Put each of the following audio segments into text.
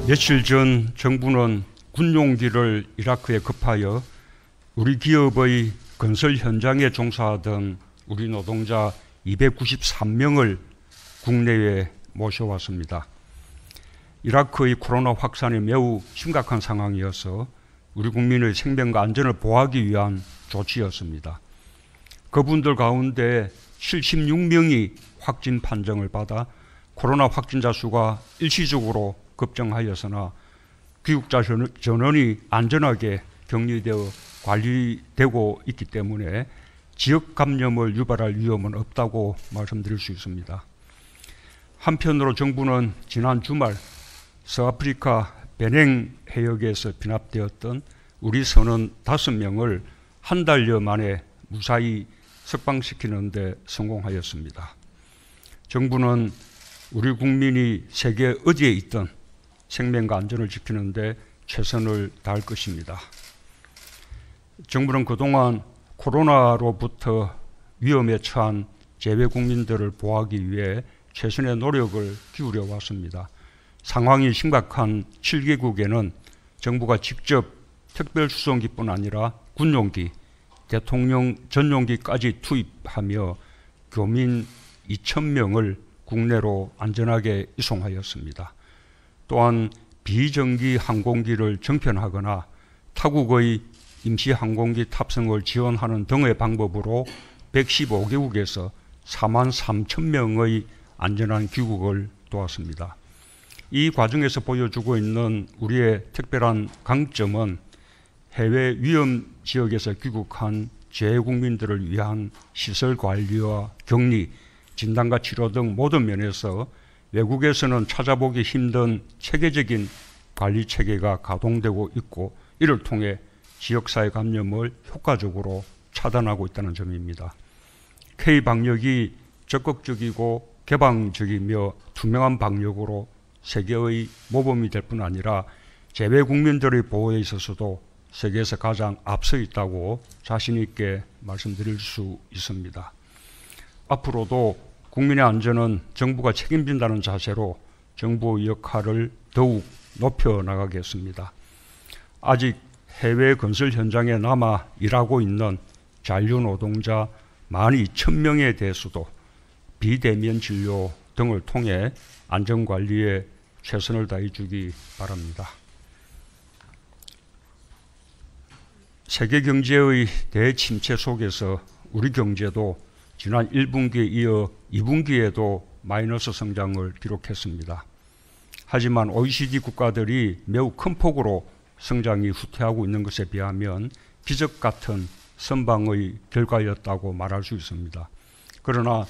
며칠 전 정부는 군용기를 이라크에 급하여 우리 기업의 건설 현장에 종사하던 우리 노동자 293명을 국내에 모셔왔습니다. 이라크의 코로나 확산이 매우 심각한 상황이어서 우리 국민의 생명과 안전을 보호하기 위한 조치였습니다. 그분들 가운데 76명이 확진 판정을 받아 코로나 확진자 수가 일시적으로 급증하였으나 귀국자 전원이 안전하게 격리되어 관리되고 있기 때문에 지역 감염을 유발할 위험은 없다고 말씀드릴 수 있습니다. 한편으로 정부는 지난 주말 서아프리카 베냉 해역에서 bin납되었던 우리 선원 5명을 한 달여 만에 무사히 석방시키는 데 성공하였습니다. 정부는 우리 국민이 세계 어디에 있든 생명과 안전을 지키는 데 최선을 다할 것입니다. 정부는 그동안 코로나로부터 위험에 처한 재외 국민들을 보호하기 위해 최선의 노력을 기울여 왔습니다. 상황이 심각한 7개국에는 정부가 직접 특별수송기뿐 아니라 군용기, 대통령 전용기까지 투입하며 교민 2,000명을 국내로 안전하게 이송하였습니다. 또한 비정기 항공기를 정편하거나 타국의 임시 항공기 탑승을 지원하는 등의 방법으로 115개국에서 43,000명의 안전한 귀국을 도왔습니다. 이 과정에서 보여주고 있는 우리의 특별한 강점은 해외 위험 지역에서 귀국한 재외국민들을 위한 시설 관리와 격리, 진단과 치료 등 모든 면에서 외국에서는 찾아보기 힘든 체계적인 관리 체계가 가동되고 있고 이를 통해 지역사회 감염을 효과적으로 차단하고 있다는 점입니다. K-방역이 적극적이고 개방적이며 투명한 방역으로 세계의 모범이 될 뿐 아니라 재외 국민들의 보호에 있어서도 세계에서 가장 앞서 있다고 자신 있게 말씀드릴 수 있습니다. 앞으로도 국민의 안전은 정부가 책임진다는 자세로 정부의 역할을 더욱 높여나가겠습니다. 아직 해외 건설 현장에 남아 일하고 있는 잔류 노동자 12,000명에 대해서도 비대면 진료 등을 통해 안전관리에 최선을 다해 주기 바랍니다. 세계 경제의 대침체 속에서 우리 경제도 지난 1분기에 이어 2분기에도 마이너스 성장을 기록했습니다. 하지만 OECD 국가들이 매우 큰 폭으로 성장이 후퇴하고 있는 것에 비하면 기적 같은 선방의 결과였다고 말할 수 있습니다. 그러나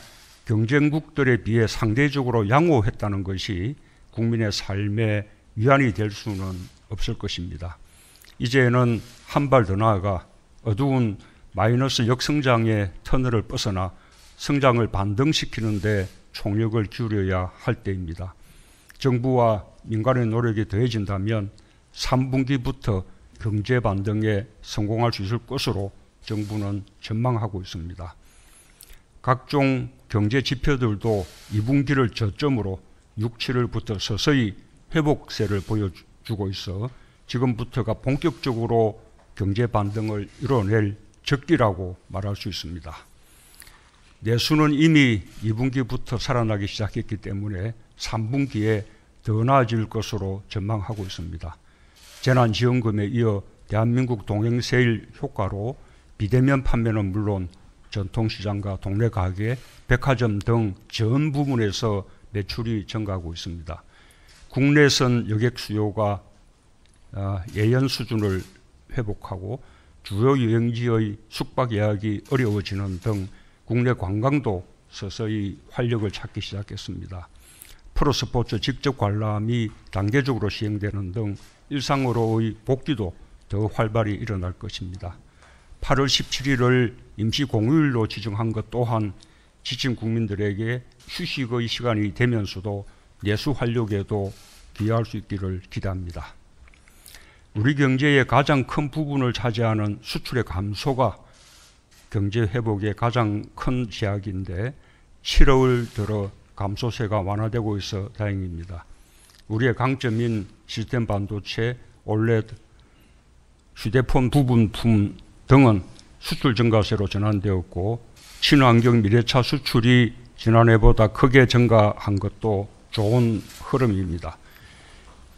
경쟁국들에 비해 상대적으로 양호했다는 것이 국민의 삶에 위안이 될 수는 없을 것입니다. 이제는 한 발 더 나아가 어두운 마이너스 역성장의 터널을 벗어나 성장을 반등시키는 데 총력을 기울여야 할 때입니다. 정부와 민간의 노력이 더해진다면 3분기부터 경제 반등에 성공할 수 있을 것으로 정부는 전망하고 있습니다. 각종 경제 지표들도 2분기를 저점으로 6, 7월부터 서서히 회복세를 보여주고 있어 지금부터가 본격적으로 경제 반등을 이뤄낼 적기라고 말할 수 있습니다. 내수는 이미 2분기부터 살아나기 시작했기 때문에 3분기에 더 나아질 것으로 전망하고 있습니다. 재난지원금에 이어 대한민국 동행세일 효과로 비대면 판매는 물론 전통시장과 동네 가게, 백화점 등 전 부문에서 매출이 증가하고 있습니다. 국내선 여객 수요가 예전 수준을 회복하고 주요 여행지의 숙박 예약이 어려워지는 등 국내 관광도 서서히 활력을 찾기 시작했습니다. 프로스포츠 직접 관람이 단계적으로 시행되는 등 일상으로의 복귀도 더 활발히 일어날 것입니다. 8월 17일을 임시 공휴일로 지정한 것 또한 지친 국민들에게 휴식의 시간이 되면서도 내수 활력에도 기여할 수 있기를 기대합니다. 우리 경제의 가장 큰 부분을 차지하는 수출의 감소가 경제 회복의 가장 큰 제약인데 7월 들어 감소세가 완화되고 있어 다행입니다. 우리의 강점인 시스템 반도체, OLED, 휴대폰 부분품 등은 수출 증가세로 전환되었고 친환경 미래차 수출이 지난해보다 크게 증가한 것도 좋은 흐름입니다.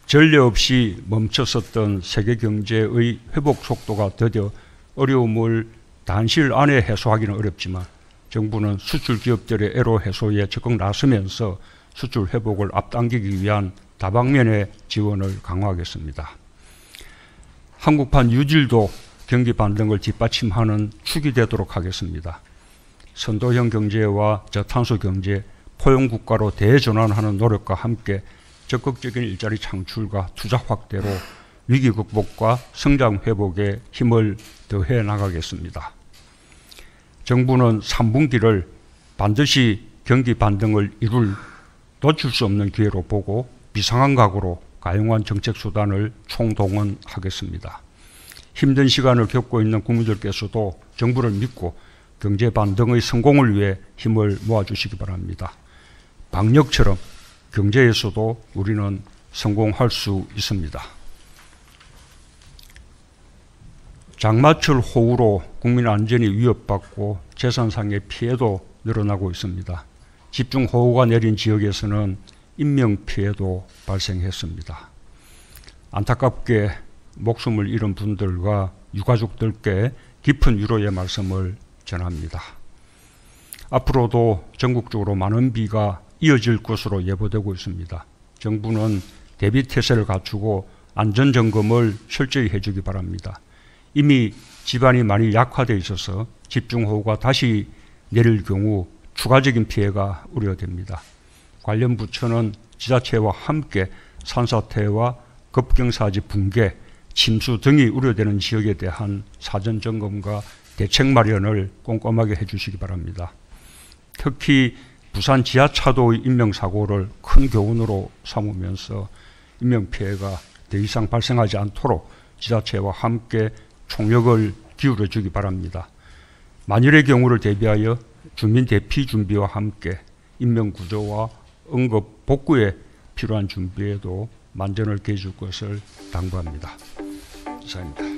전례 없이 멈췄었던 세계 경제의 회복 속도가 더뎌 어려움을 단시일 안에 해소하기는 어렵지만 정부는 수출 기업들의 애로 해소에 적극 나서면서 수출 회복을 앞당기기 위한 다방면의 지원을 강화하겠습니다. 한국판 유질도 경기 반등을 뒷받침하는 축이 되도록 하겠습니다. 선도형 경제와 저탄소 경제, 포용 국가로 대전환하는 노력과 함께 적극적인 일자리 창출과 투자 확대로 위기 극복과 성장 회복에 힘을 더해 나가겠습니다. 정부는 3분기를 반드시 경기 반등을 놓칠 수 없는 기회로 보고 비상한 각오로 가용한 정책 수단을 총동원하겠습니다. 힘든 시간을 겪고 있는 국민들께서도 정부를 믿고 경제 반등의 성공을 위해 힘을 모아주시기 바랍니다. 방역처럼 경제에서도 우리는 성공할 수 있습니다. 장마철 호우로 국민 안전이 위협받고 재산상의 피해도 늘어나고 있습니다. 집중호우가 내린 지역에서는 인명피해도 발생했습니다. 안타깝게 목숨을 잃은 분들과 유가족들께 깊은 위로의 말씀을 전합니다. 앞으로도 전국적으로 많은 비가 이어질 것으로 예보되고 있습니다. 정부는 대비태세를 갖추고 안전점검을 철저히 해주기 바랍니다. 이미 집안이 많이 약화되어 있어서 집중호우가 다시 내릴 경우 추가적인 피해가 우려됩니다. 관련 부처는 지자체와 함께 산사태와 급경사지 붕괴, 침수 등이 우려되는 지역에 대한 사전점검과 대책 마련을 꼼꼼하게 해주시기 바랍니다. 특히 부산 지하차도의 인명사고를 큰 교훈으로 삼으면서 인명피해가 더 이상 발생하지 않도록 지자체와 함께 총력을 기울여주기 바랍니다. 만일의 경우를 대비하여 주민 대피 준비와 함께 인명구조와 응급 복구에 필요한 준비에도 만전을 기해줄 것을 당부합니다. 이상입니다.